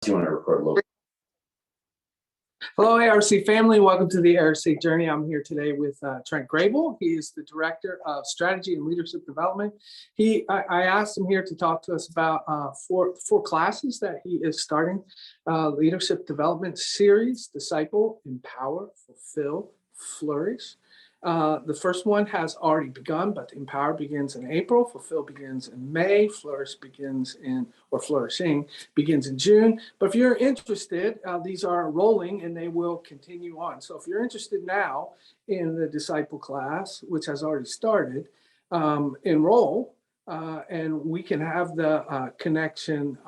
you want to record local. Hello, ARC family. Welcome to the ARC Journey. I'm here today with Trent Grable. He is the Director of Strategy and Leadership Development. I asked him here to talk to us about four classes that he is starting. Leadership Development Series, Disciple, Empower, Fulfill, Flourish. The first one has already begun, but Empower begins in April, Fulfill begins in May, Flourishing begins in June. But if you're interested, these are rolling and they will continue on. So if you're interested now in the Disciple class, which has already started, enroll and we can have the connection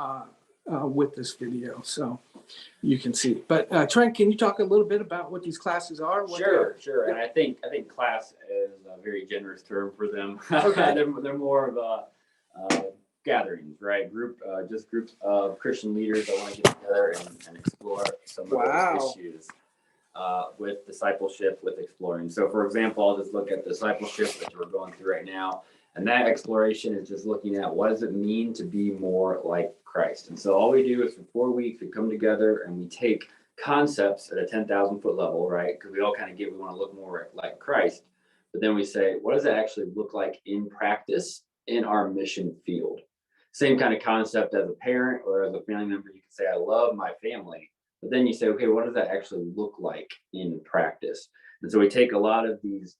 with this video. So you can see. But Trent, can you talk a little bit about what these classes are? Sure. And I think class is a very generous term for them. Okay. they're more of a gatherings, right? Just groups of Christian leaders that want to get together and explore some of those issues with discipleship, with exploring. So, for example, I'll just look at discipleship, which we're going through right now, and that exploration is just looking at what does it mean to be more like Christ. And so all we do is for 4 weeks, we come together and we take concepts at a 10,000 foot level, right? Because we all kind of we want to look more like Christ. But then we say, what does it actually look like in practice in our mission field? Same kind of concept as a parent or as a family member. You can say, I love my family. But then you say, okay, what does that actually look like in practice? And so we take a lot of these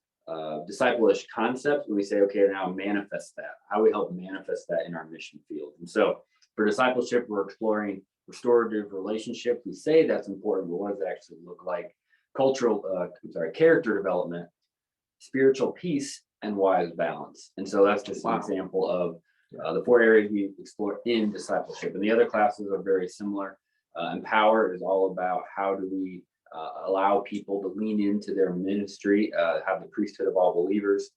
disciple-ish concepts and we say, okay, now manifest that. How do we help manifest that in our mission field? And so for discipleship, we're exploring restorative relationship. We say that's important, but what does it actually look like? Character development, spiritual peace, and wise balance. And so that's just an example of the 4 areas we explore in discipleship. And the other classes are very similar. Empower is all about how do we allow people to lean into their ministry, have the priesthood of all believers.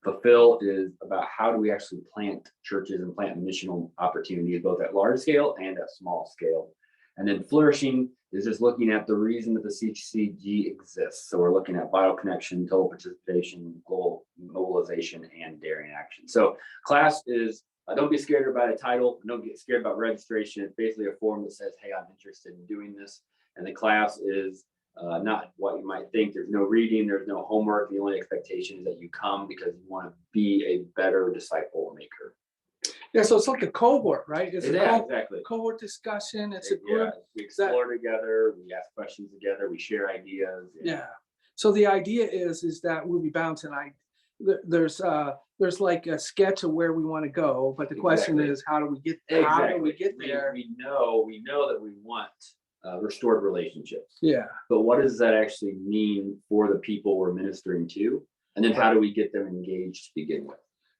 Fulfill is about how do we actually plant churches and plant missional opportunities, both at large scale and at small scale. And then flourishing is just looking at the reason that the CGGC exists. So we're looking at vital connection, total participation, goal mobilization, and daring action. So class is, don't be scared about a title. Don't get scared about registration. It's basically a form that says, hey, I'm interested in doing this. And the class is not what you might think. There's no reading, there's no homework. The only expectation is that you come because you want to be a better disciple maker. Yeah, so it's like a cohort, right? Exactly. Cohort discussion. It's a group. We explore together, we ask questions together, we share ideas. Yeah. So the idea is that we'll be bouncing. There's like a sketch of where we want to go, but the question is, how do we get there? How do we get there? We know that we want restored relationships. Yeah. But what does that actually mean for the people we're ministering to? And then how do we get them engaged to begin with?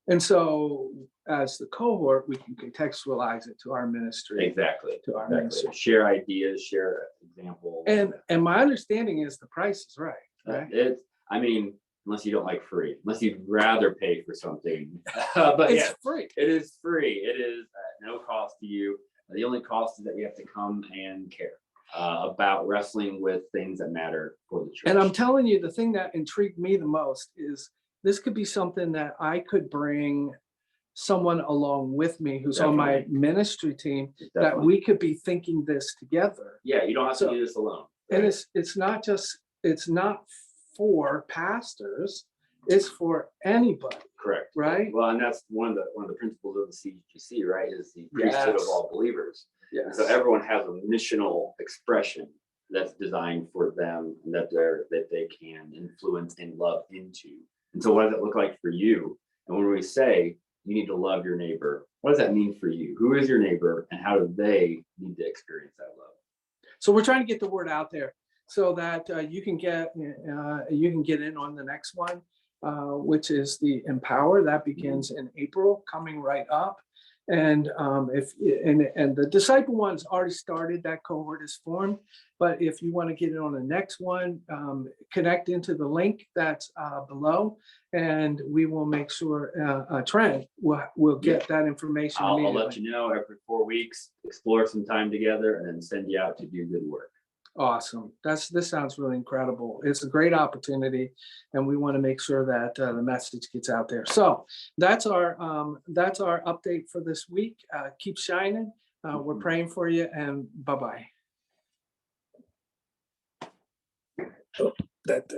And so as the cohort, we can contextualize it to our ministry. Exactly. To our ministry. Share ideas, share examples. And my understanding is the price is right? Unless you don't like free, unless you'd rather pay for something. But it's free. It is free. It is at no cost to you. The only cost is that we have to come and care about wrestling with things that matter for the church. And I'm telling you, the thing that intrigued me the most is this could be something that I could bring someone along with me who's on my ministry team, that we could be thinking this together. Yeah, you don't have to do this alone. Right? And it's not for pastors, it's for anybody. Correct. Right. Well, and that's one of the principles of the CGGC, right? Is the priesthood of all believers. Yeah. So everyone has a missional expression that's designed for them, that they can influence and love into. And so, what does it look like for you? And when we say you need to love your neighbor, what does that mean for you? Who is your neighbor, and how do they need to experience that love? So we're trying to get the word out there so that you can get in on the next one, which is the Empower. That begins in April, coming right up. And the disciple one's already started. That cohort is formed. But if you want to get in on the next one, connect into the link that's below, and we will make sure Trent will get that information. I'll let you know every 4 weeks. Explore some time together, and then send you out to do good work. Awesome. This sounds really incredible. It's a great opportunity, and we want to make sure that the message gets out there. So that's our update for this week. Keep shining. We're praying for you, and bye-bye. Oh, that.